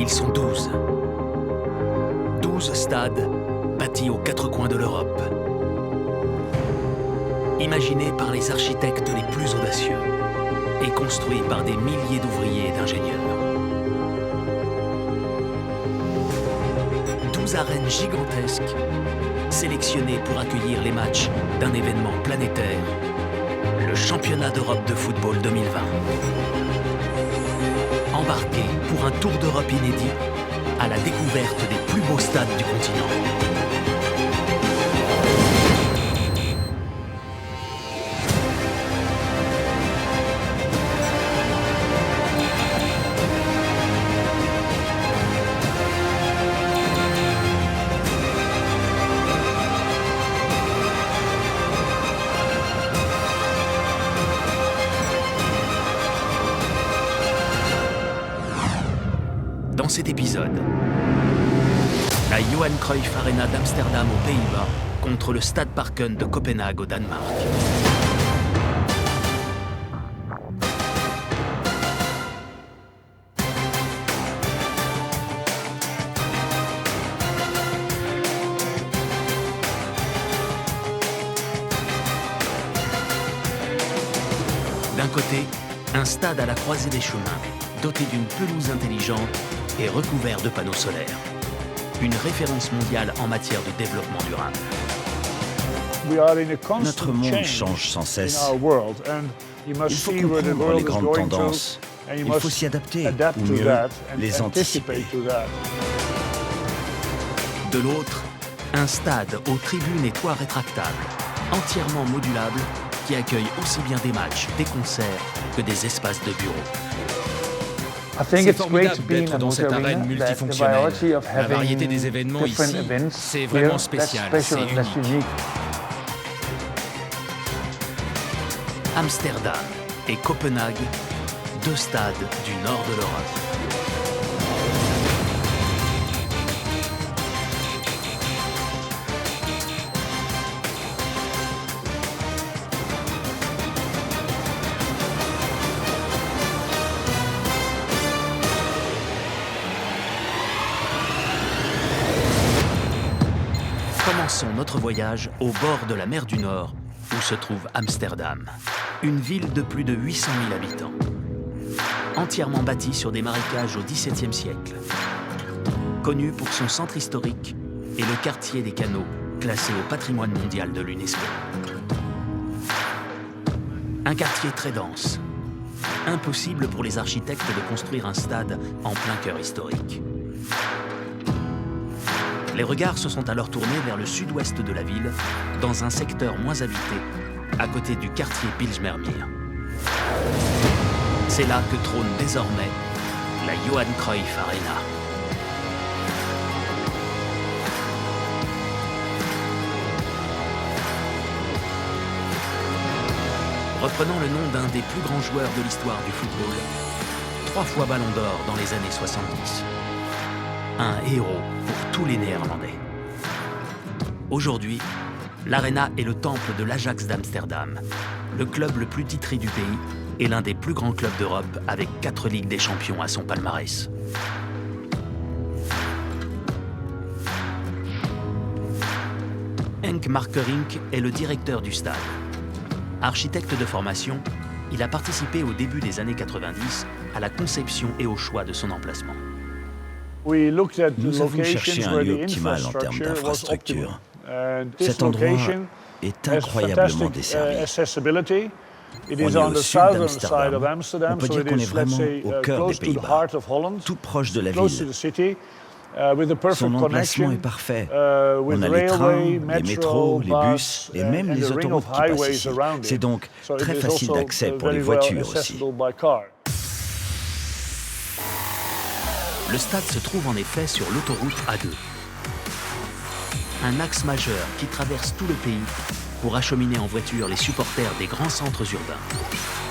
Ils sont 12. 12 stades bâtis aux quatre coins de l'Europe. Imaginés par les architectes les plus audacieux et construits par des milliers d'ouvriers et d'ingénieurs. 12 arènes gigantesques sélectionnées pour accueillir les matchs d'un événement planétaire, le Championnat d'Europe de football 2020. Embarquez pour un tour d'Europe inédit à la découverte des plus beaux stades du continent. Dans cet épisode, la Johan Cruyff Arena d'Amsterdam aux Pays-Bas contre le Stade Parken de Copenhague au Danemark. D'un côté, un stade à la croisée des chemins, doté d'une pelouse intelligente et recouvert de panneaux solaires. Une référence mondiale en matière de développement durable. Notre monde change sans cesse. Il faut comprendre les grandes tendances. Il faut s'y adapter, ou mieux, les anticiper. De l'autre, un stade aux tribunes et toits rétractables, entièrement modulable, qui accueille aussi bien des matchs, des concerts que des espaces de bureaux. C'est formidable d'être dans cette arène multifonctionnelle. La variété des événements ici, c'est vraiment spécial, c'est unique. Amsterdam et Copenhague, deux stades du nord de l'Europe. Commençons notre voyage au bord de la mer du Nord, où se trouve Amsterdam, une ville de plus de 800 000 habitants, entièrement bâtie sur des marécages au XVIIe siècle, connue pour son centre historique et le quartier des canaux, classé au patrimoine mondial de l'UNESCO. Un quartier très dense. Impossible pour les architectes de construire un stade en plein cœur historique. Les regards se sont alors tournés vers le sud-ouest de la ville, dans un secteur moins habité, à côté du quartier Bijlmermeer. C'est là que trône désormais la Johan Cruyff Arena. Reprenant le nom d'un des plus grands joueurs de l'histoire du football, 3 fois Ballon d'Or dans les années 70. Un héros pour tous les Néerlandais. Aujourd'hui, l'Arena est le temple de l'Ajax d'Amsterdam, le club le plus titré du pays et l'un des plus grands clubs d'Europe avec 4 Ligues des Champions à son palmarès. Henk Markerink est le directeur du stade. Architecte de formation, il a participé au début des années 90 à la conception et au choix de son emplacement. Nous avons cherché un lieu optimal en termes d'infrastructure. Cet endroit est incroyablement desservi. On est au sud d'Amsterdam. On peut dire qu'on est vraiment au cœur des Pays-Bas, tout proche de la ville. Son emplacement est parfait. On a les trains, les métros, les bus et même les autoroutes qui passent ici. C'est donc très facile d'accès pour les voitures aussi. Le stade se trouve en effet sur l'autoroute A2. Un axe majeur qui traverse tout le pays pour acheminer en voiture les supporters des grands centres urbains.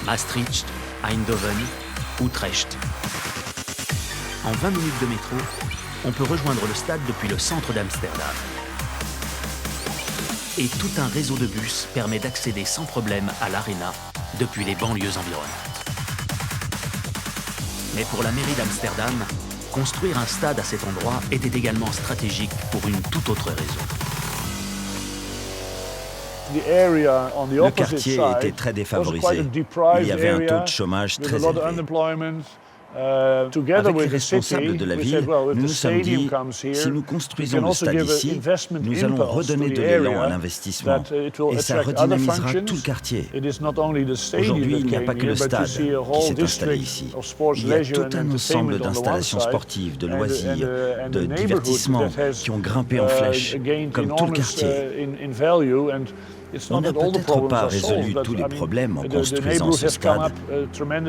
Maastricht, Eindhoven, Utrecht. En 20 minutes de métro, on peut rejoindre le stade depuis le centre d'Amsterdam. Et tout un réseau de bus permet d'accéder sans problème à l'Arena depuis les banlieues environnantes. Mais pour la mairie d'Amsterdam, Construire un stade à cet endroit était également stratégique pour une toute autre raison. Le quartier était très défavorisé. Il y avait un taux de chômage très élevé. Avec les responsables de la ville, nous nous sommes dit, si nous construisons le stade ici, nous allons redonner de l'élan à l'investissement et ça redynamisera tout le quartier. Aujourd'hui, il n'y a pas que le stade qui s'est installé ici. Il y a tout un ensemble d'installations sportives, de loisirs, de divertissements qui ont grimpé en flèche, comme tout le quartier. On n'a peut-être pas résolu tous les problèmes en construisant ce stade,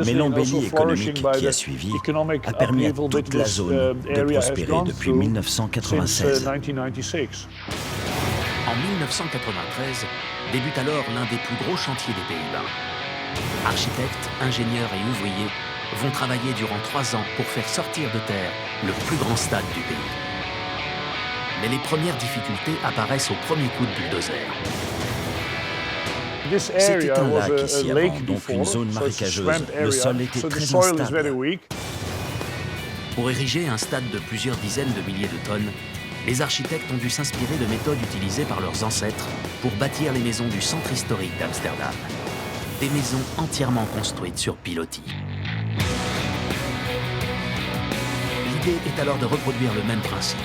mais l'embellie économique qui a suivi a permis à toute la zone de prospérer depuis 1996. En 1993, débute alors l'un des plus gros chantiers des Pays-Bas. Architectes, ingénieurs et ouvriers vont travailler durant 3 ans pour faire sortir de terre le plus grand stade du pays. Mais les premières difficultés apparaissent au premier coup de bulldozer. C'était un lac ici avant, donc une zone marécageuse. Le sol était très instable. Pour ériger un stade de plusieurs dizaines de milliers de tonnes, les architectes ont dû s'inspirer de méthodes utilisées par leurs ancêtres pour bâtir les maisons du centre historique d'Amsterdam. Des maisons entièrement construites sur pilotis. L'idée est alors de reproduire le même principe.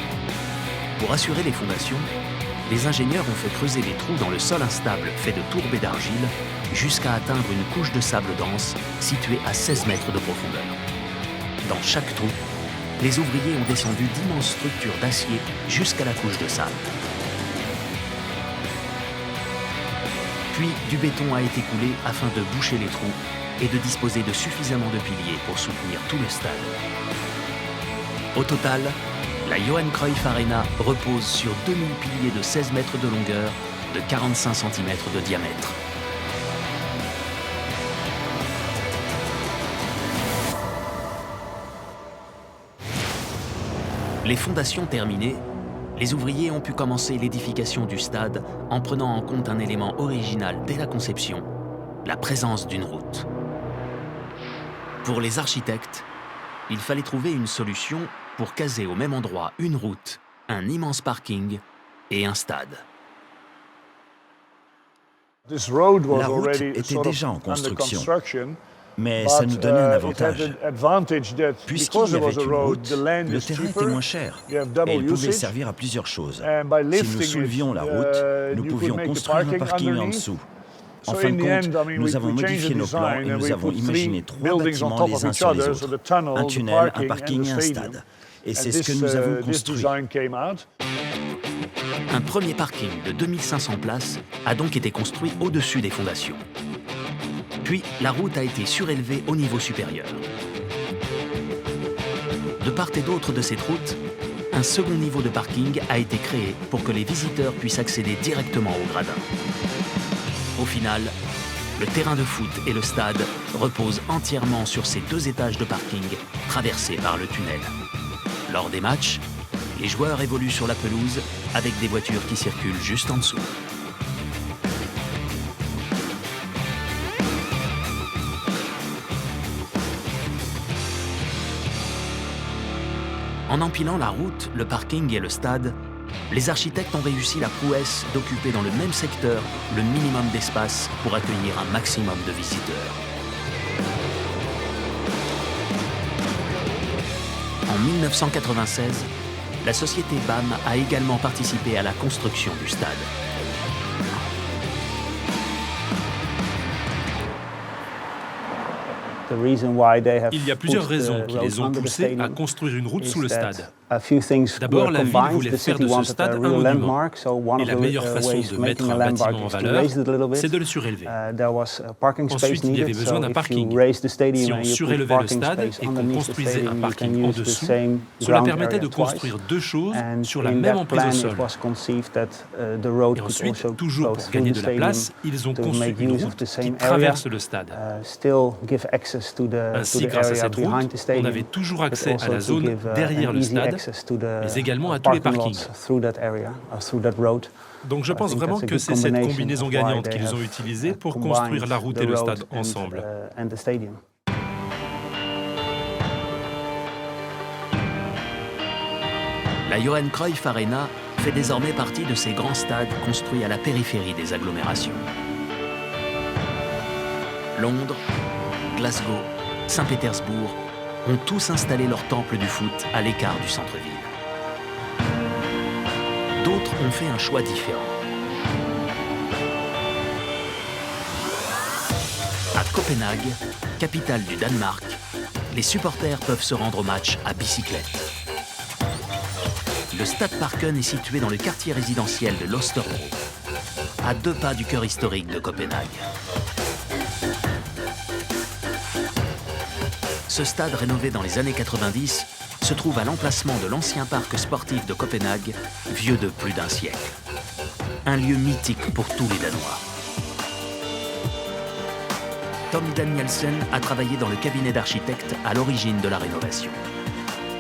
Pour assurer les fondations, les ingénieurs ont fait creuser des trous dans le sol instable fait de tourbe et d'argile jusqu'à atteindre une couche de sable dense située à 16 mètres de profondeur. Dans chaque trou, les ouvriers ont descendu d'immenses structures d'acier jusqu'à la couche de sable. Puis, du béton a été coulé afin de boucher les trous et de disposer de suffisamment de piliers pour soutenir tout le stade. Au total, la Johan Cruyff Arena repose sur 2000 piliers de 16 mètres de longueur, de 45 cm de diamètre. Les fondations terminées, les ouvriers ont pu commencer l'édification du stade en prenant en compte un élément original dès la conception, la présence d'une route. Pour les architectes, il fallait trouver une solution pour caser au même endroit une route, un immense parking et un stade. La route était déjà en construction, mais ça nous donnait un avantage. Puisqu'il y avait une route, le terrain était moins cher et il pouvait servir à plusieurs choses. Si nous soulevions la route, nous pouvions construire un parking en dessous. En fin de compte, nous avons modifié nos plans et nous avons imaginé 3 bâtiments les uns sur les autres. Un tunnel, un parking et un stade. Et c'est ce que nous avons construit. Un premier parking de 2500 places a donc été construit au-dessus des fondations. Puis, la route a été surélevée au niveau supérieur. De part et d'autre de cette route, un second niveau de parking a été créé pour que les visiteurs puissent accéder directement au gradin. Au final, le terrain de foot et le stade reposent entièrement sur ces 2 étages de parking traversés par le tunnel. Lors des matchs, les joueurs évoluent sur la pelouse avec des voitures qui circulent juste en dessous. En empilant la route, le parking et le stade, les architectes ont réussi la prouesse d'occuper dans le même secteur le minimum d'espace pour accueillir un maximum de visiteurs. En 1996, la société BAM a également participé à la construction du stade. Il y a plusieurs raisons qui les ont poussés à construire une route sous le stade. D'abord, la ville voulait faire de ce stade un monument. Et la meilleure façon de mettre un bâtiment en valeur, c'est de le surélever. Ensuite, il y avait besoin d'un parking. Si on surélevait le stade et qu'on construisait un parking en dessous, cela permettait de construire 2 choses sur la même emprise au sol. Et ensuite, toujours pour gagner de la place, ils ont conçu une route qui traverse le stade. Ainsi, grâce à cette route, on avait toujours accès à la zone derrière le stade, mais également à tous les parkings. Donc je pense vraiment que c'est cette combinaison gagnante qu'ils ont utilisée pour construire la route et le stade ensemble. La Johan Cruyff Arena fait désormais partie de ces grands stades construits à la périphérie des agglomérations. Londres, Glasgow, Saint-Pétersbourg ont tous installé leur temple du foot à l'écart du centre-ville. D'autres ont fait un choix différent. À Copenhague, capitale du Danemark, les supporters peuvent se rendre au match à bicyclette. Le Stade Parken est situé dans le quartier résidentiel de l'Østerbro, à 2 pas du cœur historique de Copenhague. Ce stade rénové dans les années 90 se trouve à l'emplacement de l'ancien parc sportif de Copenhague, vieux de plus d'1 siècle. Un lieu mythique pour tous les Danois. Tom Danielsen a travaillé dans le cabinet d'architectes à l'origine de la rénovation.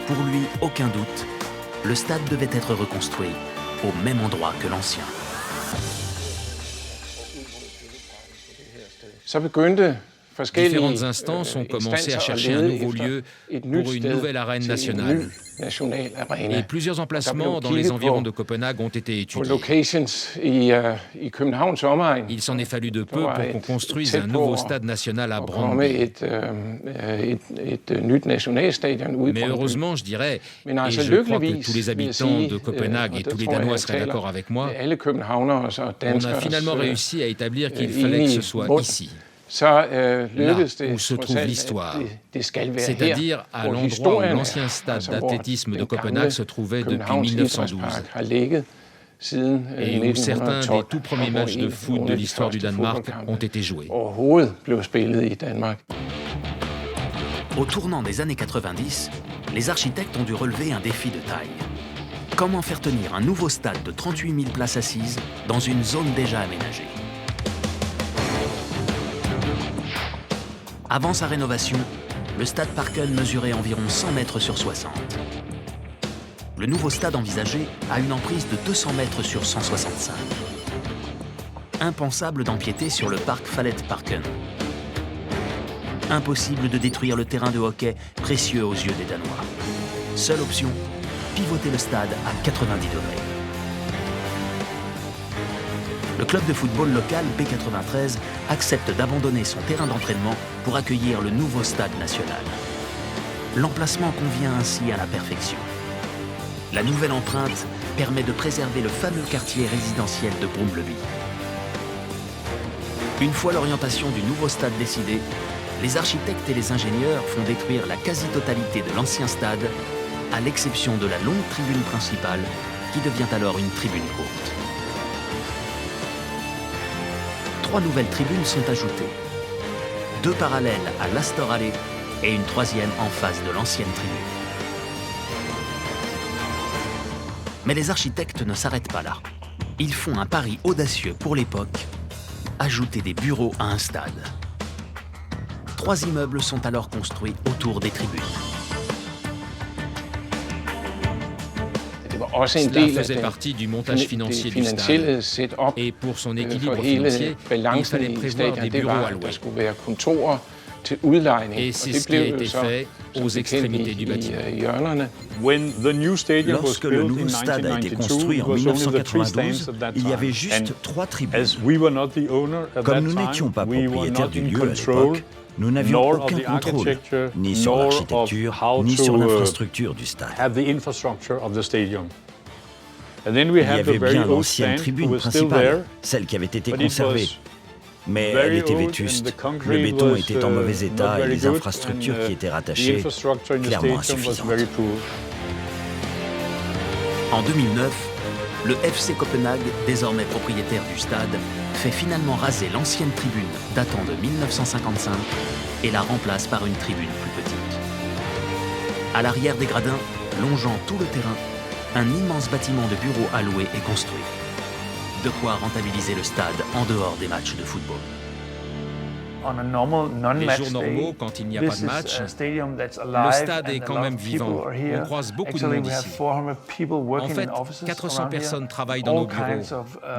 Pour lui, aucun doute, le stade devait être reconstruit au même endroit que l'ancien. Différentes instances ont commencé à chercher un nouveau lieu pour une nouvelle arène nationale. Et plusieurs emplacements dans les environs de Copenhague ont été étudiés. Il s'en est fallu de peu pour qu'on construise un nouveau stade national à Brøndby. Mais heureusement, je dirais, et je crois que tous les habitants de Copenhague et tous les Danois seraient d'accord avec moi, on a finalement réussi à établir qu'il fallait que ce soit ici. Là où se trouve l'histoire, c'est-à-dire à l'endroit où l'ancien stade d'athlétisme de Copenhague se trouvait depuis 1912 et où certains des tout premiers matchs de foot de l'histoire du Danemark ont été joués. Au tournant des années 90, les architectes ont dû relever un défi de taille. Comment faire tenir un nouveau stade de 38 000 places assises dans une zone déjà aménagée? Avant sa rénovation, le stade Parken mesurait environ 100 mètres sur 60. Le nouveau stade envisagé a une emprise de 200 mètres sur 165. Impensable d'empiéter sur le parc Fallet Parken. Impossible de détruire le terrain de hockey précieux aux yeux des Danois. Seule option, pivoter le stade à 90 degrés. Le club de football local B93 accepte d'abandonner son terrain d'entraînement pour accueillir le nouveau stade national. L'emplacement convient ainsi à la perfection. La nouvelle empreinte permet de préserver le fameux quartier résidentiel de Brøndby. Une fois l'orientation du nouveau stade décidée, les architectes et les ingénieurs font détruire la quasi-totalité de l'ancien stade, à l'exception de la longue tribune principale, qui devient alors une tribune courte. 3 nouvelles tribunes sont ajoutées. 2 parallèles à l'Astor Alley et une 3e en face de l'ancienne tribune. Mais les architectes ne s'arrêtent pas là. Ils font un pari audacieux pour l'époque, ajouter des bureaux à un stade. 3 immeubles sont alors construits autour des tribunes. Cela faisait partie du montage financier du stade. Et pour son équilibre financier, il fallait prévoir des bureaux à louer. Et c'est ce qui a été fait aux extrémités du bâtiment. Lorsque le nouveau stade a été construit en 1992, il y avait juste 3 tribunes. Comme nous n'étions pas propriétaires du lieu à l'époque, nous n'avions aucun contrôle, ni sur l'architecture, ni sur l'infrastructure du stade. Il y avait bien l'ancienne tribune principale, celle qui avait été conservée. Mais elle était vétuste, le béton était en mauvais état et les infrastructures qui étaient rattachées, clairement insuffisantes. En 2009, le FC Copenhague, désormais propriétaire du stade, fait finalement raser l'ancienne tribune datant de 1955 et la remplace par une tribune plus petite. À l'arrière des gradins, longeant tout le terrain, un immense bâtiment de bureaux à louer est construit. De quoi rentabiliser le stade en dehors des matchs de football. Les jours normaux, quand il n'y a pas de match, le stade est quand même vivant. On croise beaucoup de monde ici. En fait, 400 personnes travaillent dans nos bureaux,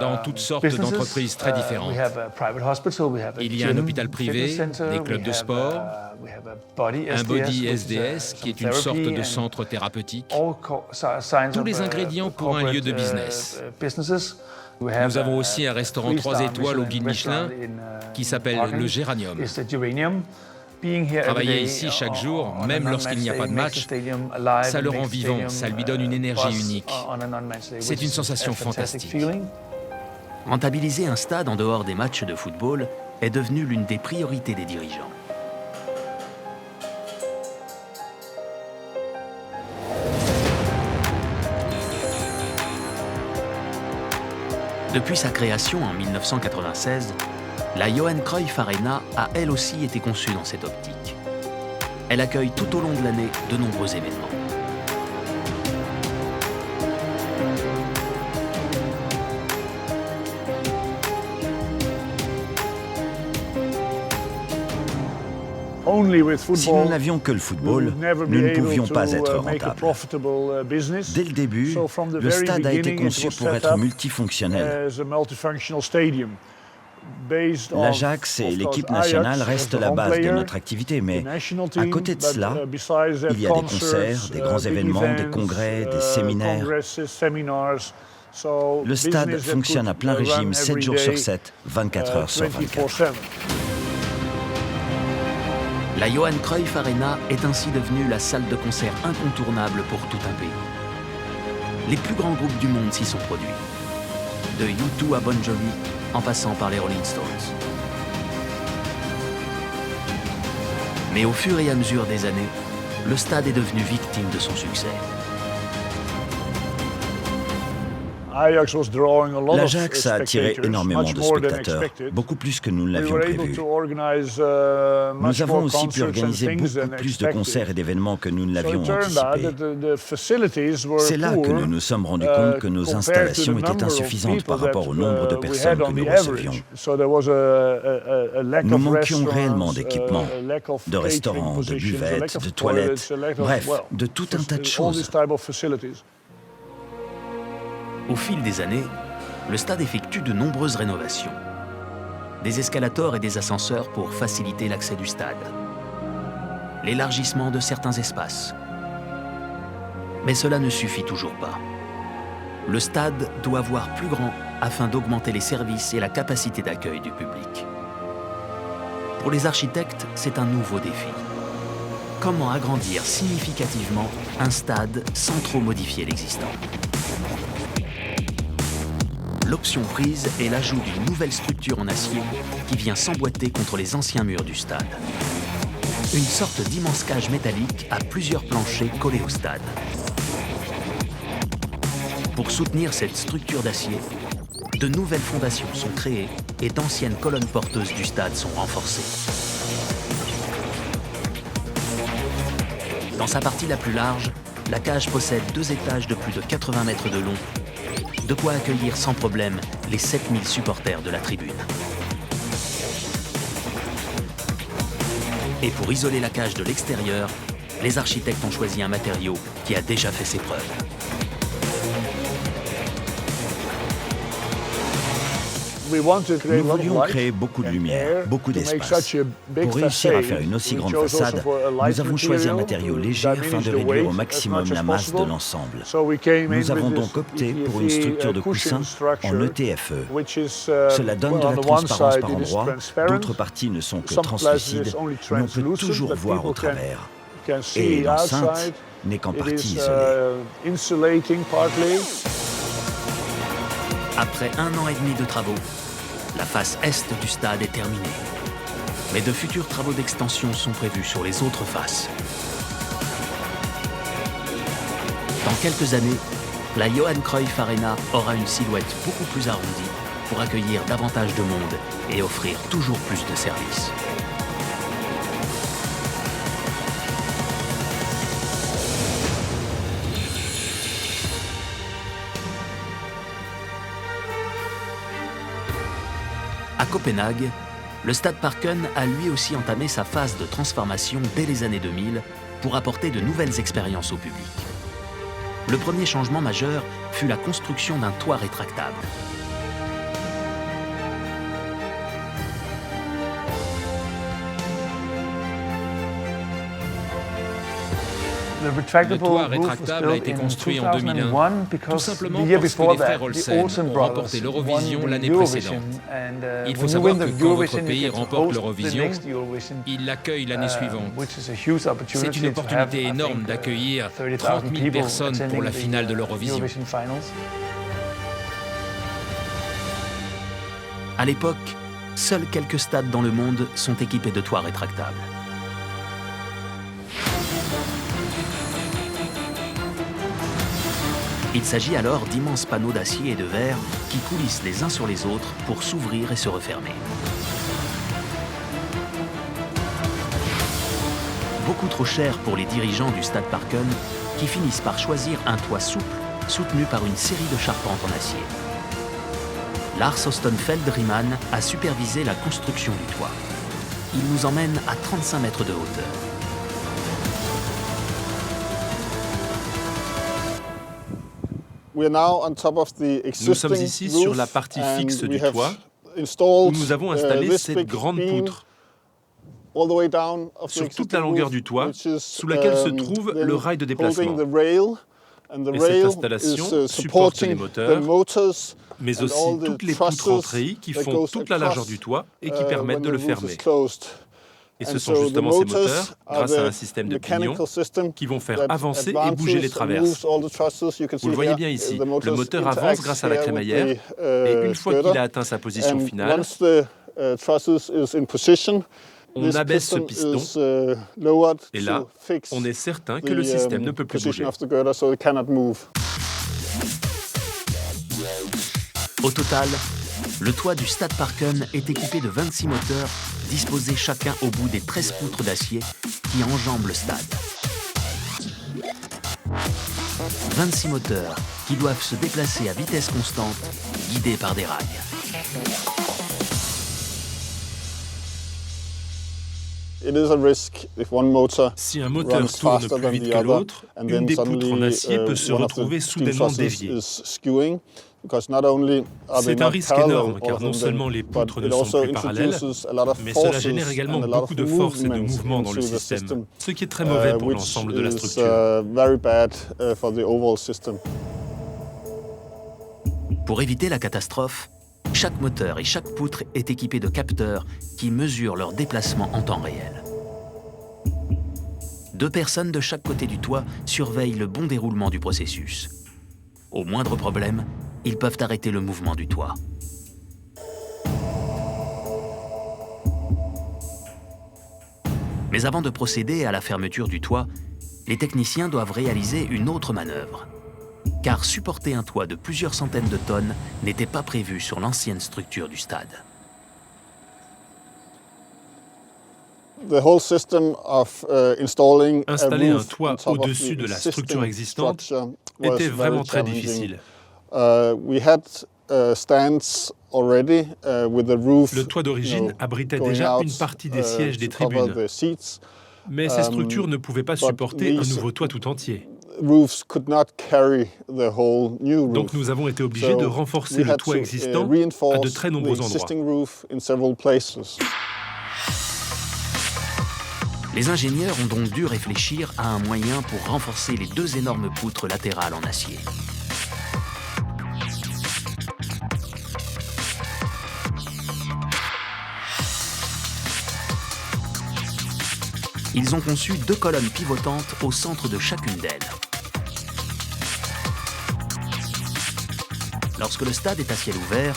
dans toutes sortes d'entreprises très différentes. Il y a un hôpital privé, des clubs de sport, un body SDS qui est une sorte de centre thérapeutique. Tous les ingrédients pour un lieu de business. Nous avons aussi un restaurant 3 étoiles au guide Michelin qui s'appelle le Géranium. Travailler ici chaque jour, même lorsqu'il n'y a pas de match, ça le rend vivant, ça lui donne une énergie unique. C'est une sensation fantastique. Rentabiliser un stade en dehors des matchs de football est devenu l'une des priorités des dirigeants. Depuis sa création en 1996, la Johan Cruyff Arena a elle aussi été conçue dans cette optique. Elle accueille tout au long de l'année de nombreux événements. Si nous n'avions que le football, nous ne pouvions pas être rentables. Dès le début, le stade a été conçu pour être multifonctionnel. L'Ajax et l'équipe nationale restent la base de notre activité, mais à côté de cela, il y a des concerts, des grands événements, des congrès, des séminaires. Le stade fonctionne à plein régime 7 jours sur 7, 24 heures sur 24. La Johan Cruyff Arena est ainsi devenue la salle de concert incontournable pour tout un pays. Les plus grands groupes du monde s'y sont produits. De U2 à Bon Jovi, en passant par les Rolling Stones. Mais au fur et à mesure des années, le stade est devenu victime de son succès. L'Ajax a attiré énormément de spectateurs, beaucoup plus que nous ne l'avions prévu. Nous avons aussi pu organiser beaucoup plus de concerts et d'événements que nous ne l'avions anticipé. C'est là que nous nous sommes rendus compte que nos installations étaient insuffisantes par rapport au nombre de personnes que nous recevions. Nous manquions réellement d'équipements, de restaurants, de buvettes, de toilettes, bref, de tout un tas de choses. Au fil des années, le stade effectue de nombreuses rénovations. Des escalators et des ascenseurs pour faciliter l'accès du stade. L'élargissement de certains espaces. Mais cela ne suffit toujours pas. Le stade doit voir plus grand afin d'augmenter les services et la capacité d'accueil du public. Pour les architectes, c'est un nouveau défi. Comment agrandir significativement un stade sans trop modifier l'existant ? L'option prise est l'ajout d'une nouvelle structure en acier qui vient s'emboîter contre les anciens murs du stade. Une sorte d'immense cage métallique à plusieurs planchers collés au stade. Pour soutenir cette structure d'acier, de nouvelles fondations sont créées et d'anciennes colonnes porteuses du stade sont renforcées. Dans sa partie la plus large, la cage possède 2 étages de plus de 80 mètres de long, de quoi accueillir sans problème les 7000 supporters de la tribune. Et pour isoler la cage de l'extérieur, les architectes ont choisi un matériau qui a déjà fait ses preuves. Nous voulions créer beaucoup de lumière, beaucoup d'espace. Pour réussir à faire une aussi grande façade, nous avons choisi un matériau léger afin de réduire au maximum la masse de l'ensemble. Nous avons donc opté pour une structure de coussin en ETFE. Cela donne de la transparence par endroits, d'autres parties ne sont que translucides, mais on peut toujours voir au travers. Et l'enceinte n'est qu'en partie isolée. Après 1 an et demi de travaux, la face est du stade est terminée. Mais de futurs travaux d'extension sont prévus sur les autres faces. Dans quelques années, la Johan Cruyff Arena aura une silhouette beaucoup plus arrondie pour accueillir davantage de monde et offrir toujours plus de services. À Copenhague, le Stade Parken a lui aussi entamé sa phase de transformation dès les années 2000 pour apporter de nouvelles expériences au public. Le premier changement majeur fut la construction d'un toit rétractable. Le toit rétractable a été construit en 2001, tout simplement parce que les frères Olsen ont remporté l'Eurovision l'année précédente. Il faut savoir que quand votre pays remporte l'Eurovision, il l'accueille l'année suivante. C'est une opportunité énorme d'accueillir 30 000 personnes pour la finale de l'Eurovision. À l'époque, seuls quelques stades dans le monde sont équipés de toits rétractables. Il s'agit alors d'immenses panneaux d'acier et de verre qui coulissent les uns sur les autres pour s'ouvrir et se refermer. Beaucoup trop cher pour les dirigeants du Stade Parken qui finissent par choisir un toit souple soutenu par une série de charpentes en acier. Lars Ostenfeld-Riemann a supervisé la construction du toit. Il nous emmène à 35 mètres de hauteur. Nous sommes ici sur la partie fixe du toit où nous avons installé cette grande poutre sur toute la longueur du toit sous laquelle se trouve le rail de déplacement. Et cette installation supporte les moteurs, mais aussi toutes les poutres en treillis qui font toute la largeur du toit et qui permettent de le fermer. Et ce sont justement ces moteurs, grâce à un système de pignons, qui vont faire avancer et bouger les traverses. Vous le voyez bien ici, le moteur avance grâce à la crémaillère, et une fois qu'il a atteint sa position finale, on abaisse ce piston, et là, on est certain que le système ne peut plus bouger. Au total, le toit du Stade Parken est équipé de 26 moteurs disposés chacun au bout des 13 poutres d'acier qui enjambent le stade. 26 moteurs qui doivent se déplacer à vitesse constante, guidés par des rails. Si un moteur tourne plus vite que l'autre, une des poutres en acier peut se retrouver soudainement déviée. C'est un risque énorme car non seulement les poutres ne sont plus parallèles, mais cela génère également beaucoup de force et de mouvement dans le système, ce qui est très mauvais pour l'ensemble de la structure. Pour éviter la catastrophe, chaque moteur et chaque poutre est équipé de capteurs qui mesurent leur déplacement en temps réel. 2 personnes de chaque côté du toit surveillent le bon déroulement du processus. Au moindre problème, ils peuvent arrêter le mouvement du toit. Mais avant de procéder à la fermeture du toit, les techniciens doivent réaliser une autre manœuvre. Car supporter un toit de plusieurs centaines de tonnes n'était pas prévu sur l'ancienne structure du stade. Installer un toit au-dessus de la structure existante était vraiment très difficile. Le toit d'origine abritait déjà une partie des sièges des tribunes, mais ces structures ne pouvaient pas supporter un nouveau toit tout entier. Donc nous avons été obligés de renforcer le toit existant à de très nombreux endroits. Les ingénieurs ont donc dû réfléchir à un moyen pour renforcer les 2 énormes poutres latérales en acier. Ils ont conçu 2 colonnes pivotantes au centre de chacune d'elles. Lorsque le stade est à ciel ouvert,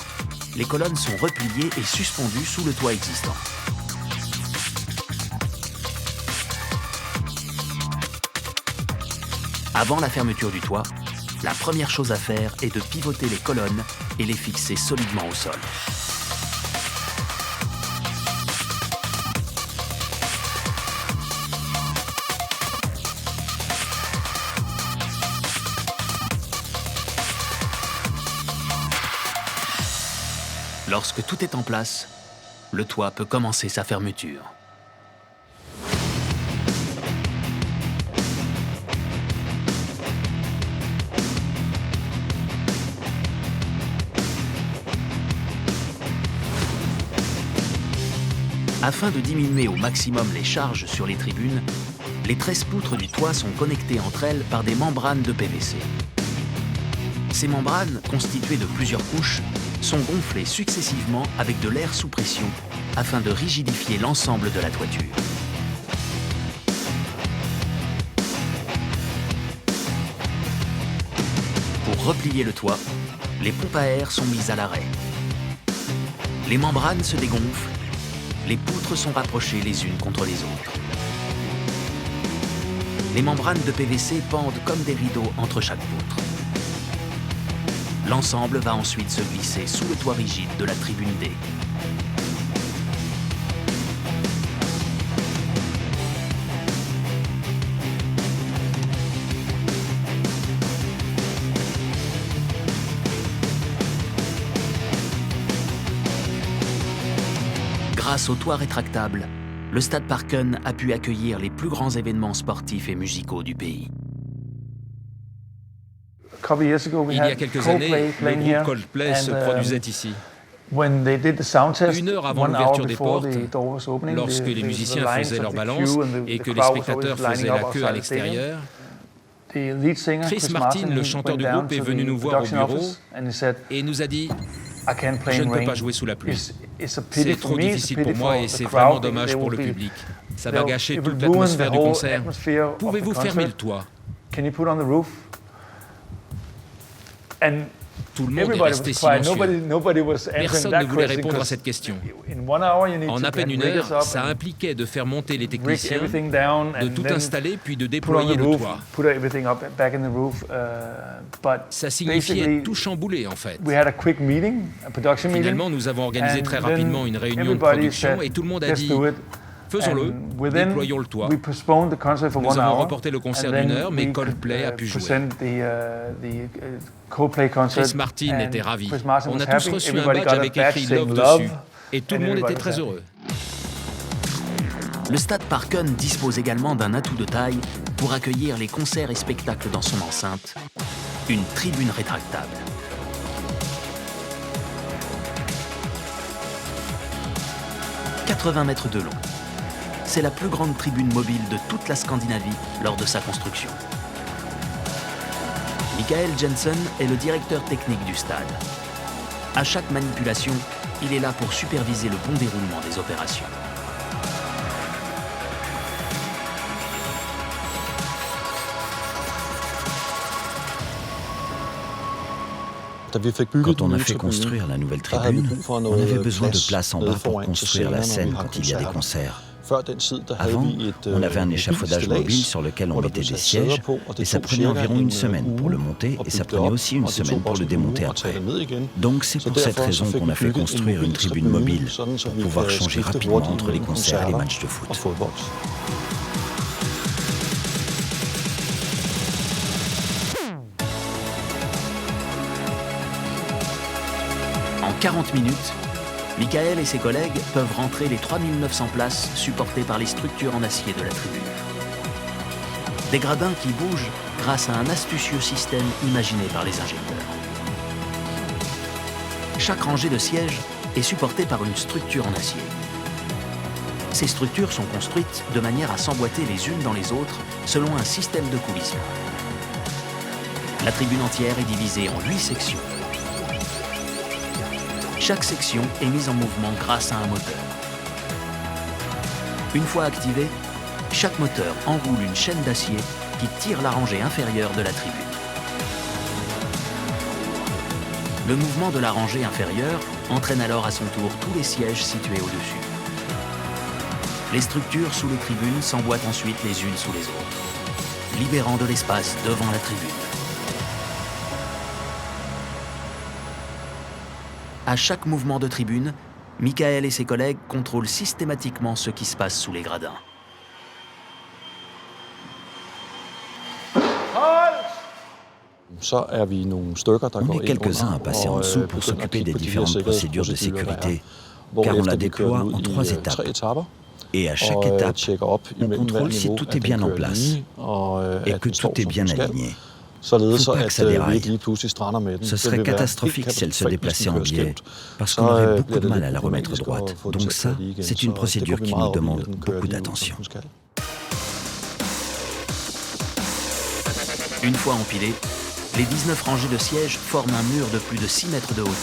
les colonnes sont repliées et suspendues sous le toit existant. Avant la fermeture du toit, la première chose à faire est de pivoter les colonnes et les fixer solidement au sol. Lorsque tout est en place, le toit peut commencer sa fermeture. Afin de diminuer au maximum les charges sur les tribunes, les 13 poutres du toit sont connectées entre elles par des membranes de PVC. Ces membranes, constituées de plusieurs couches, sont gonflées successivement avec de l'air sous pression afin de rigidifier l'ensemble de la toiture. Pour replier le toit, les pompes à air sont mises à l'arrêt. Les membranes se dégonflent, les poutres sont rapprochées les unes contre les autres. Les membranes de PVC pendent comme des rideaux entre chaque poutre. L'ensemble va ensuite se glisser sous le toit rigide de la tribune D. Grâce au toit rétractable, le Stade Parken a pu accueillir les plus grands événements sportifs et musicaux du pays. Il y a quelques années, le groupe Coldplay se produisait ici. 1 heure avant l'ouverture des portes, lorsque les musiciens faisaient leur balance et que les spectateurs faisaient la queue à l'extérieur, Chris Martin, le chanteur du groupe, est venu nous voir au bureau et nous a dit « Je ne peux pas jouer sous la pluie. C'est trop difficile pour moi et c'est vraiment dommage pour le public. Ça va gâcher toute l'atmosphère du concert. Pouvez-vous fermer le toit ?» Tout le monde est resté silencieux. Personne ne voulait répondre à cette question. En à peine 1 heure, ça impliquait de faire monter les techniciens, de tout installer puis de déployer le toit. Ça signifiait tout chambouler en fait. Finalement, nous avons organisé très rapidement une réunion de production et tout le monde a dit « Faisons-le, déployons le toit ». Nous avons reporté le concert d'1 heure, mais Coldplay a pu jouer. Chris Martin était ravi. On a tous reçu un badge avec écrit « Love » dessus. Et tout le monde était très heureux. Le Stade Parken dispose également d'un atout de taille pour accueillir les concerts et spectacles dans son enceinte, une tribune rétractable. « 80 mètres de long. C'est la plus grande tribune mobile de toute la Scandinavie lors de sa construction. Michael Jensen est le directeur technique du stade. À chaque manipulation, il est là pour superviser le bon déroulement des opérations. Quand on a fait construire la nouvelle tribune, on avait besoin de place en bas pour construire la scène quand il y a des concerts. Avant, on avait un échafaudage mobile sur lequel on mettait des sièges et ça prenait environ 1 semaine pour le monter et ça prenait aussi 1 semaine pour le démonter après. Donc c'est pour cette raison qu'on a fait construire une tribune mobile pour pouvoir changer rapidement entre les concerts et les matchs de foot. En 40 minutes, Michael et ses collègues peuvent rentrer les 3900 places supportées par les structures en acier de la tribune. Des gradins qui bougent grâce à un astucieux système imaginé par les ingénieurs. Chaque rangée de sièges est supportée par une structure en acier. Ces structures sont construites de manière à s'emboîter les unes dans les autres selon un système de coulissement. La tribune entière est divisée en 8 sections. Chaque section est mise en mouvement grâce à un moteur. Une fois activé, chaque moteur enroule une chaîne d'acier qui tire la rangée inférieure de la tribune. Le mouvement de la rangée inférieure entraîne alors à son tour tous les sièges situés au-dessus. Les structures sous les tribunes s'emboîtent ensuite les unes sous les autres, libérant de l'espace devant la tribune. À chaque mouvement de tribune, Michael et ses collègues contrôlent systématiquement ce qui se passe sous les gradins. On est quelques-uns à passer en dessous pour s'occuper des différentes procédures de sécurité. car on la déploie en 3 étapes. Et à chaque étape, on contrôle si tout est bien en place et que tout est bien aligné. Faut pas que ça déraille. Ce serait catastrophique si elle se déplaçait en biais, parce qu'on aurait beaucoup de mal à la remettre droite. Donc ça, c'est une procédure qui nous demande beaucoup d'attention. Une fois empilés, les 19 rangées de sièges forment un mur de plus de 6 mètres de hauteur.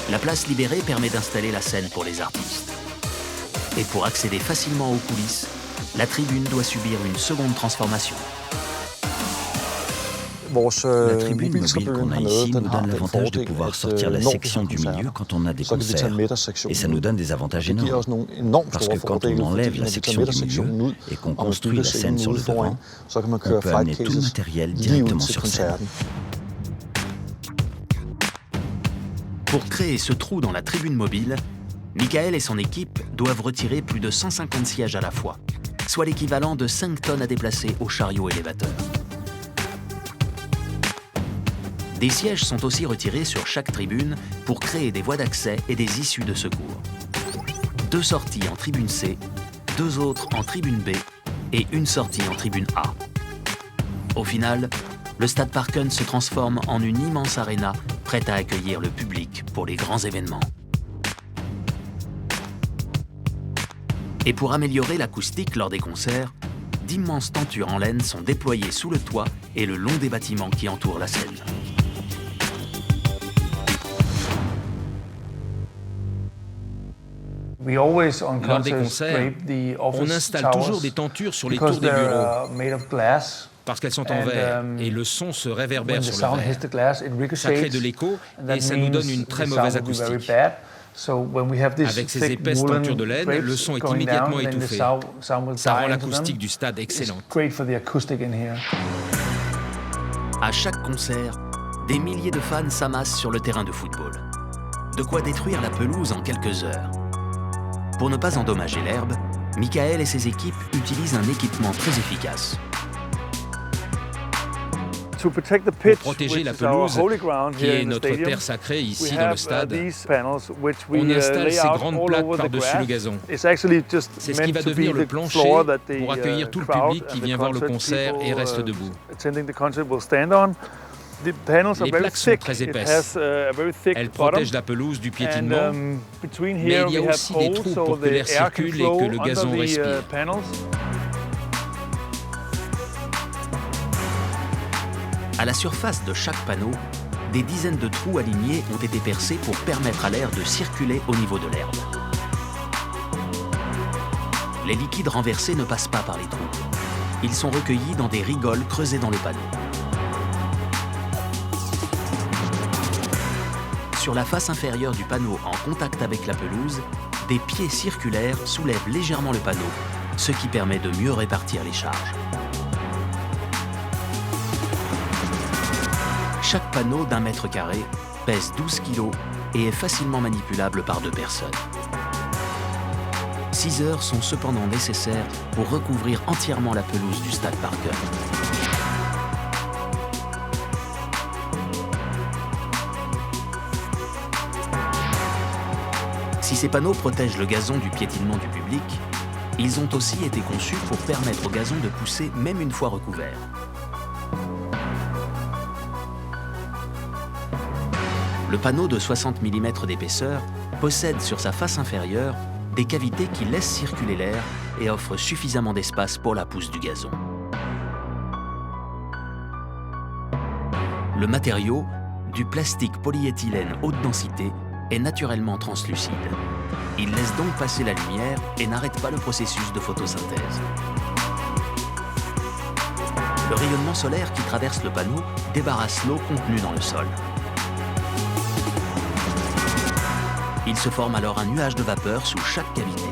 La place libérée permet d'installer la scène pour les artistes. Et pour accéder facilement aux coulisses, la tribune doit subir une seconde transformation. La tribune mobile qu'on a ici nous donne l'avantage de pouvoir sortir la section du milieu quand on a des concerts. Et ça nous donne des avantages énormes. Parce que quand on enlève la section du milieu et qu'on construit la scène sur le devant, on peut amener tout le matériel directement sur scène. Pour créer ce trou dans la tribune mobile, Michael et son équipe doivent retirer plus de 150 sièges à la fois, soit l'équivalent de 5 tonnes à déplacer au chariot élévateur. Des sièges sont aussi retirés sur chaque tribune pour créer des voies d'accès et des issues de secours. 2 sorties en tribune C, 2 autres en tribune B et une sortie en tribune A. Au final, le stade Parken se transforme en une immense aréna prête à accueillir le public pour les grands événements. Et pour améliorer l'acoustique lors des concerts, d'immenses tentures en laine sont déployées sous le toit et le long des bâtiments qui entourent la scène. Lors des concerts, on installe toujours des tentures sur les tours des bureaux parce qu'elles sont en verre et le son se réverbère sur le verre. Ça crée de l'écho et ça nous donne une très mauvaise acoustique. Avec ces épaisses tentures de laine, le son est immédiatement étouffé. Ça rend l'acoustique du stade excellente. À chaque concert, des milliers de fans s'amassent sur le terrain de football. De quoi détruire la pelouse en quelques heures. Pour ne pas endommager l'herbe, Michael et ses équipes utilisent un équipement très efficace. Pour protéger la pelouse, qui est notre terre sacrée ici dans le stade, on installe ces grandes plaques par-dessus le gazon. C'est ce qui va devenir le plancher pour accueillir tout le public qui vient voir le concert et reste debout. Les plaques sont très épaisses. Elles protègent la pelouse du piétinement, mais il y a aussi des trous pour que l'air circule et que le gazon respire. À la surface de chaque panneau, des dizaines de trous alignés ont été percés pour permettre à l'air de circuler au niveau de l'herbe. Les liquides renversés ne passent pas par les trous. Ils sont recueillis dans des rigoles creusées dans le panneau. Sur la face inférieure du panneau en contact avec la pelouse, des pieds circulaires soulèvent légèrement le panneau, ce qui permet de mieux répartir les charges. Chaque panneau d'1 mètre carré pèse 12 kg et est facilement manipulable par 2 personnes. 6 heures sont cependant nécessaires pour recouvrir entièrement la pelouse du stade Parken. Si ces panneaux protègent le gazon du piétinement du public, ils ont aussi été conçus pour permettre au gazon de pousser même une fois recouvert. Le panneau de 60 mm d'épaisseur possède sur sa face inférieure des cavités qui laissent circuler l'air et offrent suffisamment d'espace pour la pousse du gazon. Le matériau, du plastique polyéthylène haute densité, est naturellement translucide. Il laisse donc passer la lumière et n'arrête pas le processus de photosynthèse. Le rayonnement solaire qui traverse le panneau débarrasse l'eau contenue dans le sol. Il se forme alors un nuage de vapeur sous chaque cavité.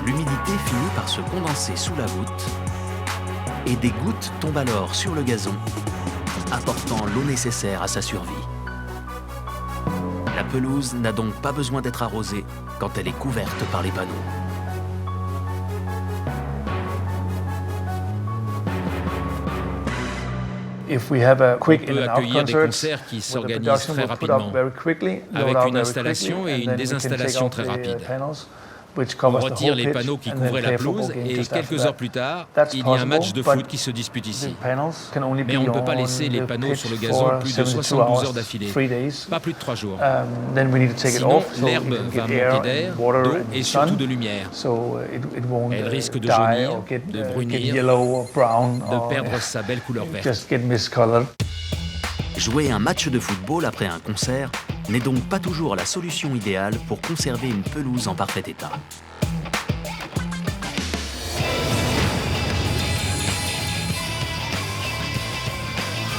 L'humidité finit par se condenser sous la voûte et des gouttes tombent alors sur le gazon, apportant l'eau nécessaire à sa survie. La pelouse n'a donc pas besoin d'être arrosée quand elle est couverte par les panneaux. On peut accueillir des concerts qui s'organisent très rapidement, avec une installation et une désinstallation très rapide. On retire les panneaux qui couvraient la pelouse et quelques heures plus tard, il y a un match de foot qui se dispute ici. Mais on ne peut pas laisser les panneaux sur le gazon plus de 72 heures d'affilée, pas plus de 3 jours. Sinon, l'herbe va manquer d'air, d'eau et surtout de lumière. Elle risque de jaunir, de brunir, de perdre sa belle couleur verte. Jouer un match de football après un concert n'est donc pas toujours la solution idéale pour conserver une pelouse en parfait état.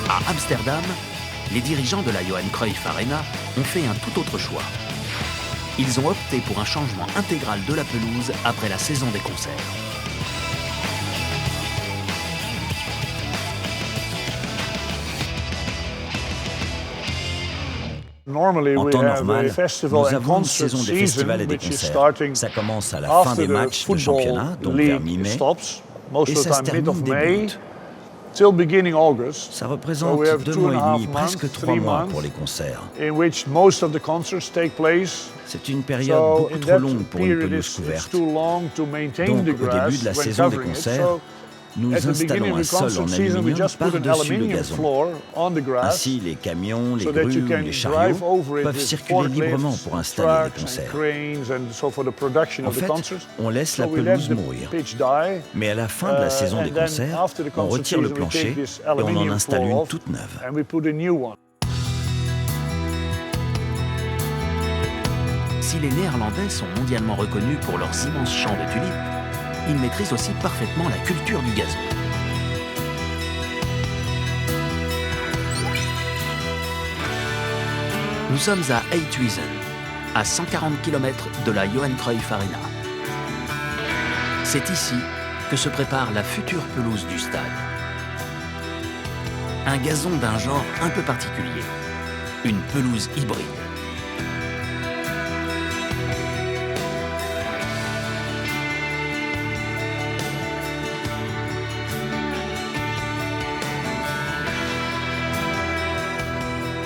À Amsterdam, les dirigeants de la Johan Cruyff Arena ont fait un tout autre choix. Ils ont opté pour un changement intégral de la pelouse après la saison des concerts. En temps normal, nous avons une saison des festivals et des concerts. Ça commence à la fin des matchs de championnat, donc vers mi-mai, et ça se termine début août. Ça représente 2 mois et demi, presque 3 mois pour les concerts. C'est une période beaucoup trop longue pour une pelouse couverte. Donc, au début de la saison des concerts, nous installons un sol en aluminium par-dessus le gazon. Ainsi, les camions, les grues, les chariots peuvent circuler librement pour installer les concerts. En fait, on laisse la pelouse mourir. Mais à la fin de la saison des concerts, on retire le plancher et on en installe une toute neuve. Si les Néerlandais sont mondialement reconnus pour leurs immenses champs de tulipes, ils maîtrisent aussi parfaitement la culture du gazon. Nous sommes à Eidhuizen, à 140 km de la Johan Cruyff Arena. C'est ici que se prépare la future pelouse du stade. Un gazon d'un genre un peu particulier, une pelouse hybride.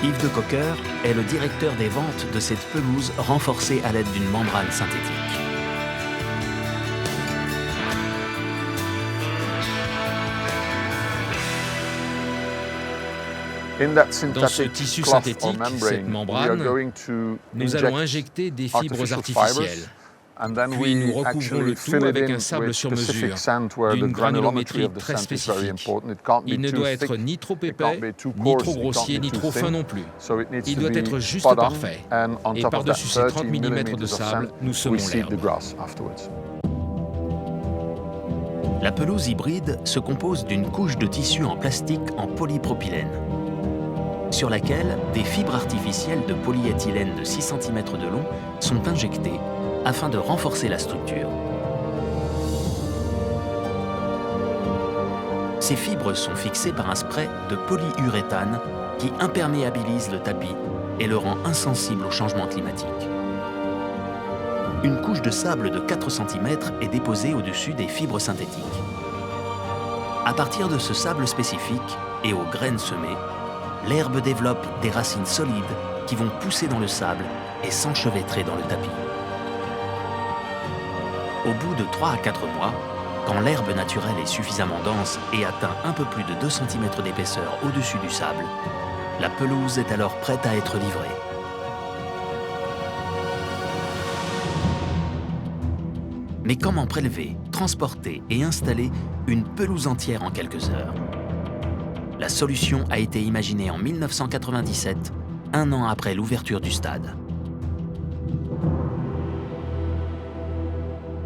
Yves de Cocker est le directeur des ventes de cette pelouse renforcée à l'aide d'une membrane synthétique. Dans ce tissu synthétique, cette membrane, nous allons injecter des fibres artificielles. Puis nous recouvrons le tout avec un sable sur mesure, d'une granulométrie très spécifique. Il ne doit être ni trop épais, ni trop grossier, ni trop fin non plus. Il doit être juste parfait. Et par-dessus ces 30 mm de sable, nous semons l'herbe. La pelouse hybride se compose d'une couche de tissu en plastique en polypropylène, sur laquelle des fibres artificielles de polyéthylène de 6 cm de long sont injectées afin de renforcer la structure. Ces fibres sont fixées par un spray de polyuréthane qui imperméabilise le tapis et le rend insensible au changement climatique. Une couche de sable de 4 cm est déposée au-dessus des fibres synthétiques. À partir de ce sable spécifique et aux graines semées, l'herbe développe des racines solides qui vont pousser dans le sable et s'enchevêtrer dans le tapis. Au bout de 3 à 4 mois, quand l'herbe naturelle est suffisamment dense et atteint un peu plus de 2 cm d'épaisseur au-dessus du sable, la pelouse est alors prête à être livrée. Mais comment prélever, transporter et installer une pelouse entière en quelques heures? La solution a été imaginée en 1997, un an après l'ouverture du stade.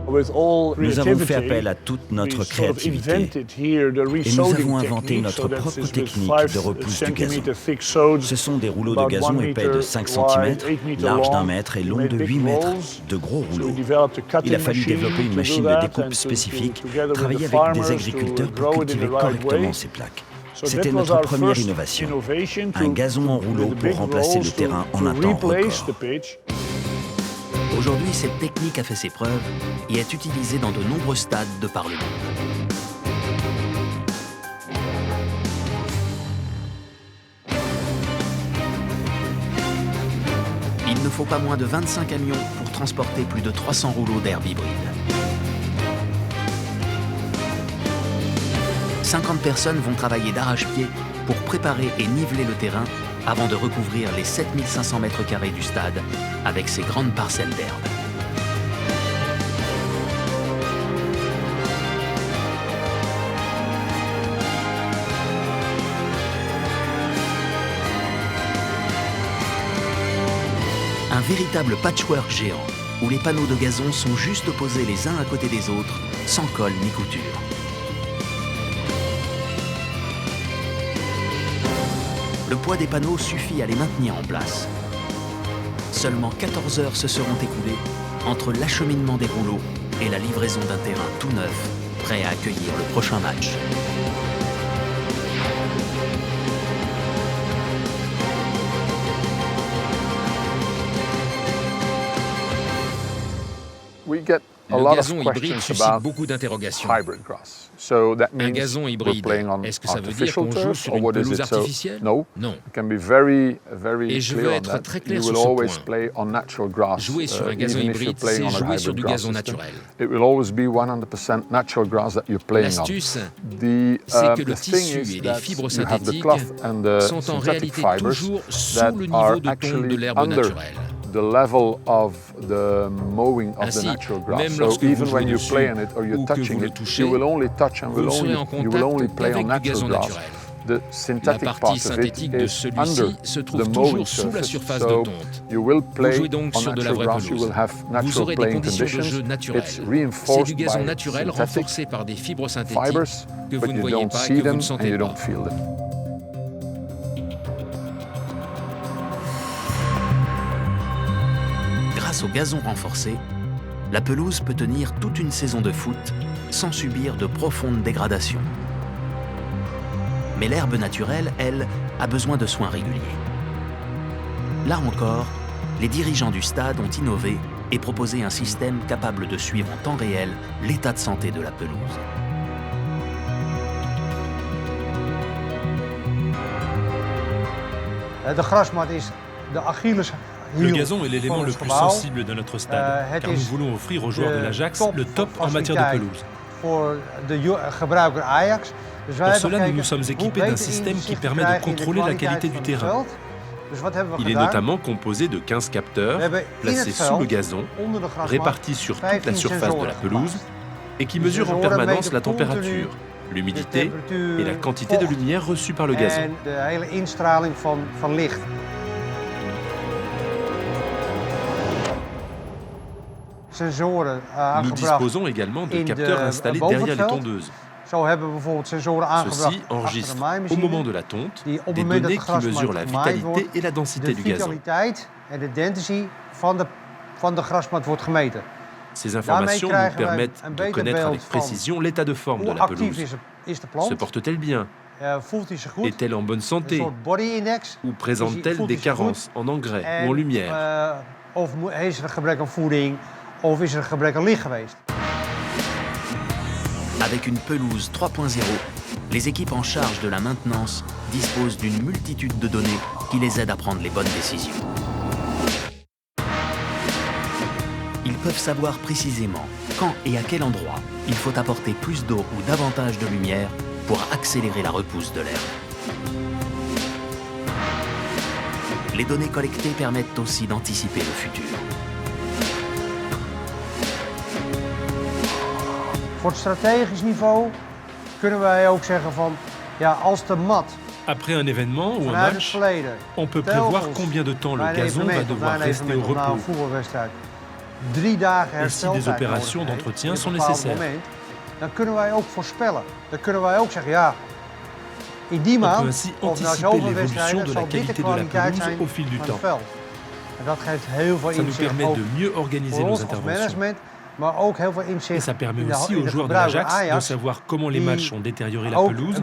Nous avons fait appel à toute notre créativité et nous avons inventé notre propre technique de repousse du gazon. Ce sont des rouleaux de gazon épais de 5 cm, larges d'1 mètre et longs de 8 mètres, de gros rouleaux. Il a fallu développer une machine de découpe spécifique, travailler avec des agriculteurs pour cultiver correctement ces plaques. C'était notre première innovation, un gazon en rouleau pour remplacer le terrain en un temps record. Aujourd'hui, cette technique a fait ses preuves et est utilisée dans de nombreux stades de par le monde. faut pas moins de 25 camions pour transporter plus de 300 rouleaux d'herbe hybride. 50 personnes vont travailler d'arrache-pied pour préparer et niveler le terrain avant de recouvrir les 7500 mètres carrés du stade avec ses grandes parcelles d'herbe. Un véritable patchwork géant où les panneaux de gazon sont juste posés les uns à côté des autres, sans colle ni couture. Le poids des panneaux suffit à les maintenir en place. Seulement 14 heures se seront écoulées entre l'acheminement des rouleaux et la livraison d'un terrain tout neuf, prêt à accueillir le prochain match. Le gazon hybride suscite beaucoup d'interrogations. Un gazon hybride, est-ce que ça veut dire qu'on joue sur une pelouse artificielle? Non. Et je veux être très clair sur ce point. Jouer sur un gazon hybride, c'est jouer sur du gazon naturel. L'astuce, c'est que le tissu et les fibres synthétiques sont en réalité toujours sous le niveau de tonte de l'herbe naturelle. Ainsi, même lorsque vous jouez dessus ou que vous le touchez, vous serez en contact avec du gazon naturel. La partie synthétique de celui-ci se trouve toujours sous la surface de tonte. Vous jouez donc sur de la vraie pelouse. Vous aurez des conditions de jeu naturelles. C'est du gazon naturel renforcé par des fibres synthétiques que vous ne voyez pas et que vous ne sentez pas. Grâce au gazon renforcé, la pelouse peut tenir toute une saison de foot sans subir de profondes dégradations. Mais l'herbe naturelle, elle, a besoin de soins réguliers. Là encore, les dirigeants du stade ont innové et proposé un système capable de suivre en temps réel l'état de santé de la pelouse. Le gazon est l'élément le plus sensible de notre stade, car nous voulons offrir aux joueurs de l'Ajax le top en matière de pelouse. Pour cela, nous nous sommes équipés d'un système qui permet de contrôler la qualité du terrain. Il est notamment composé de 15 capteurs placés sous le gazon, répartis sur toute la surface de la pelouse et qui mesurent en permanence la température, l'humidité et la quantité de lumière reçue par le gazon. Nous disposons également de capteurs installés derrière les tondeuses. Ceux-ci enregistrent au moment de la tonte des données qui mesurent la vitalité et la densité du gazon. Ces informations nous permettent de connaître avec précision l'état de forme de la pelouse. Se porte-t-elle bien? Est-elle en bonne santé? Ou présente-t-elle des carences en engrais ou en lumière? Avec une pelouse 3.0, les équipes en charge de la maintenance disposent d'une multitude de données qui les aident à prendre les bonnes décisions. Ils peuvent savoir précisément quand et à quel endroit il faut apporter plus d'eau ou davantage de lumière pour accélérer la repousse de l'herbe. Les données collectées permettent aussi d'anticiper le futur. Voor het strategisch niveau kunnen wij ook zeggen van, ja, als de mat. Après un événement ou un match, on peut prévoir combien de temps le gazon va devoir rester au repos et si des opérations d'entretien sont nécessaires. Dan kunnen wij ook voorspellen. Dan kunnen wij ook zeggen, ja, in die maand, on peut ainsi anticiper l'évolution de la qualité de la pelouse au fil du temps. Ça nous permet de mieux organiser nos interventions. Et ça permet aussi aux joueurs de l'Ajax de savoir comment les matchs ont détérioré la pelouse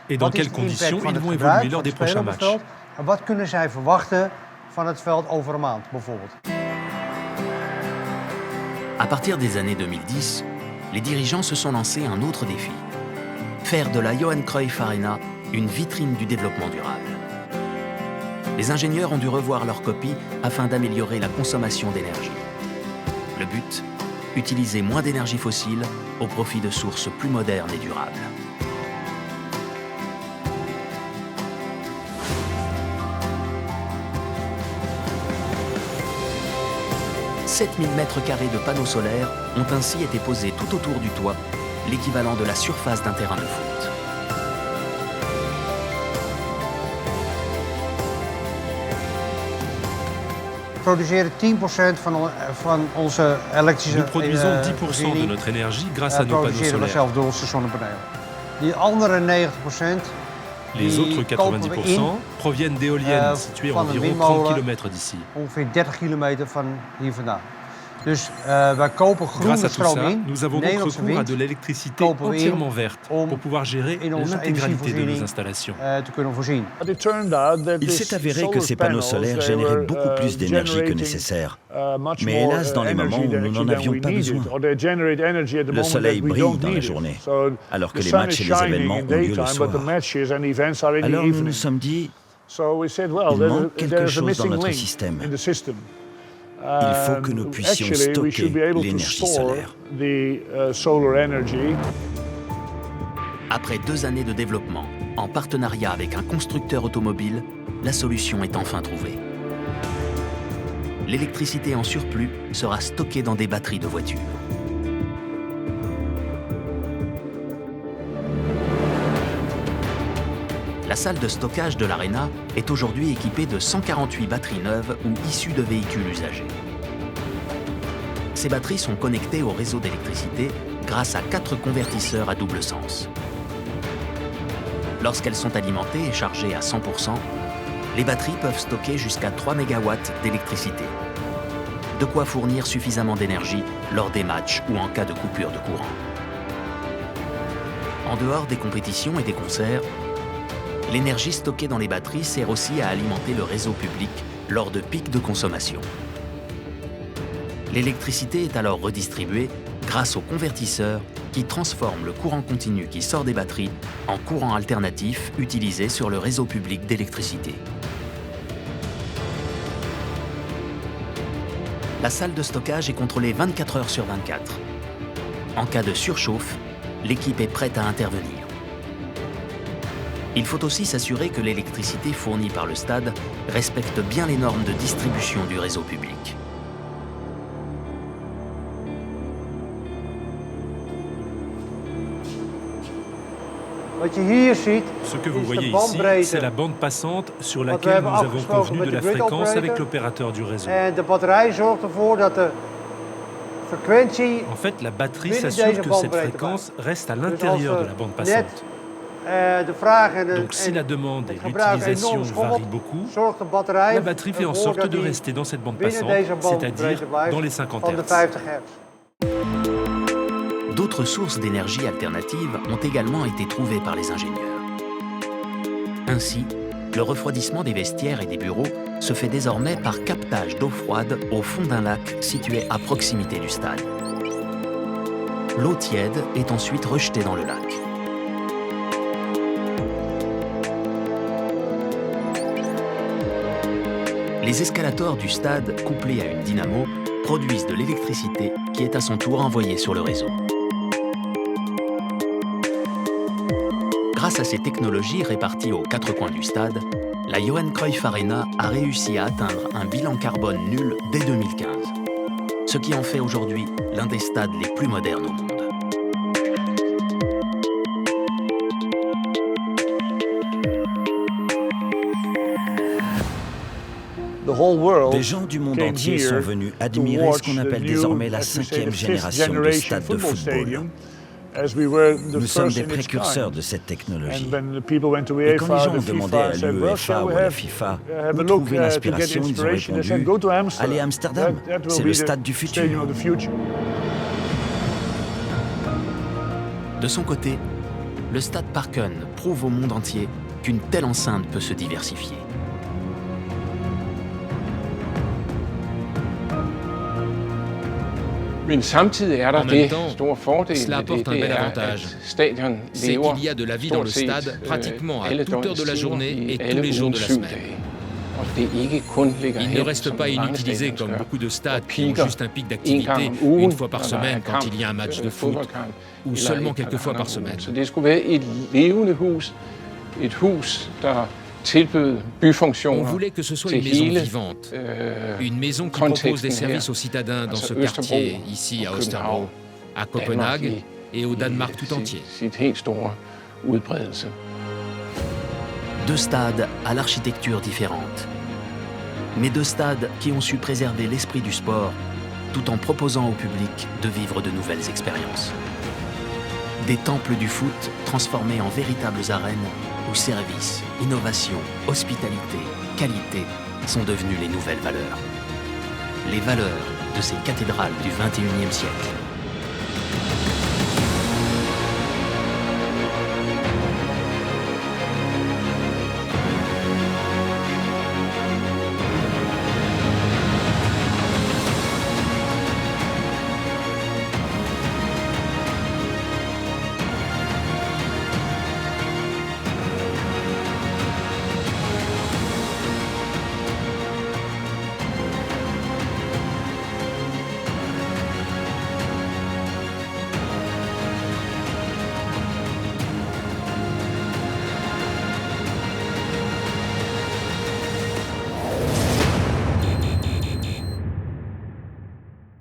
et dans quelles conditions ils vont évoluer lors des prochains matchs. À partir des années 2010, les dirigeants se sont lancés un autre défi. Faire de la Johan Cruyff Arena une vitrine du développement durable. les ingénieurs ont dû revoir leur copie afin d'améliorer la consommation d'énergie. Le but, utiliser moins d'énergie fossile au profit de sources plus modernes et durables. « 7000 m² de panneaux solaires ont ainsi été posés tout autour du toit, l'équivalent de la surface d'un terrain de foot. Nous produisons 10% de notre énergie grâce à nos panneaux solaires. Les autres 90% proviennent d'éoliennes situées à environ 30 km d'ici. Grâce à tout ça, nous avons donc recours à de l'électricité entièrement verte pour pouvoir gérer l'intégralité de nos installations. Il s'est avéré que ces panneaux solaires généraient beaucoup plus d'énergie que nécessaire. Mais hélas, dans les moments où nous n'en avions pas besoin. Le soleil brille dans la journée, alors que les matchs et les événements ont lieu le soir. Alors nous nous sommes dit, il manque quelque chose dans notre système. Il faut que nous puissions stocker l'énergie solaire. Après 2 années de développement, en partenariat avec un constructeur automobile, la solution est enfin trouvée. L'électricité en surplus sera stockée dans des batteries de voitures. La salle de stockage de l'Arena est aujourd'hui équipée de 148 batteries neuves ou issues de véhicules usagés. Ces batteries sont connectées au réseau d'électricité grâce à 4 convertisseurs à double sens. Lorsqu'elles sont alimentées et chargées à 100%, les batteries peuvent stocker jusqu'à 3 MW d'électricité. De quoi fournir suffisamment d'énergie lors des matchs ou en cas de coupure de courant. En dehors des compétitions et des concerts, l'énergie stockée dans les batteries sert aussi à alimenter le réseau public lors de pics de consommation. L'électricité est alors redistribuée grâce aux convertisseurs qui transforment le courant continu qui sort des batteries en courant alternatif utilisé sur le réseau public d'électricité. La salle de stockage est contrôlée 24 heures sur 24. En cas de surchauffe, l'équipe est prête à intervenir. Il faut aussi s'assurer que l'électricité fournie par le stade respecte bien les normes de distribution du réseau public. Ce que vous voyez ici, c'est la bande passante sur laquelle nous avons convenu de la fréquence avec l'opérateur du réseau. En fait, la batterie s'assure que cette fréquence reste à l'intérieur de la bande passante. Donc si la demande et l'utilisation varient beaucoup, la batterie fait en sorte de rester dans cette bande passante, c'est-à-dire dans les 50 Hz. D'autres sources d'énergie alternatives ont également été trouvées par les ingénieurs. Ainsi, le refroidissement des vestiaires et des bureaux se fait désormais par captage d'eau froide au fond d'un lac situé à proximité du stade. L'eau tiède est ensuite rejetée dans le lac. Les escalators du stade, couplés à une dynamo, produisent de l'électricité qui est à son tour envoyée sur le réseau. Grâce à ces technologies réparties aux 4 coins du stade, la Johan Cruyff Arena a réussi à atteindre un bilan carbone nul dès 2015, ce qui en fait aujourd'hui l'un des stades les plus modernes au monde. Des gens du monde entier sont venus admirer ce qu'on appelle désormais la 5e génération de stades de football. Nous sommes des précurseurs de cette technologie. Et quand les gens ont demandé à l'UEFA ou à la FIFA où trouver l'inspiration, ils ont répondu « Allez à Amsterdam, c'est le stade du futur ». De son côté, le stade Parken prouve au monde entier qu'une telle enceinte peut se diversifier. En même temps, cela apporte un bel avantage. C'est qu'il y a de la vie dans le stade pratiquement à toute heure de la journée et tous les jours de la semaine. Il ne reste pas inutilisé comme beaucoup de stades qui ont juste un pic d'activité une fois par semaine quand il y a un match de foot, ou seulement quelques fois par semaine. On voulait que ce soit une maison vivante, une maison qui propose des services aux citadins dans ce quartier, ici à Østerbro, à Copenhague et au Danemark tout entier. Deux stades à l'architecture différente, mais deux stades qui ont su préserver l'esprit du sport tout en proposant au public de vivre de nouvelles expériences. Des temples du foot transformés en véritables arènes où service, innovation, hospitalité, qualité sont devenus les nouvelles valeurs. Les valeurs de ces cathédrales du XXIe siècle.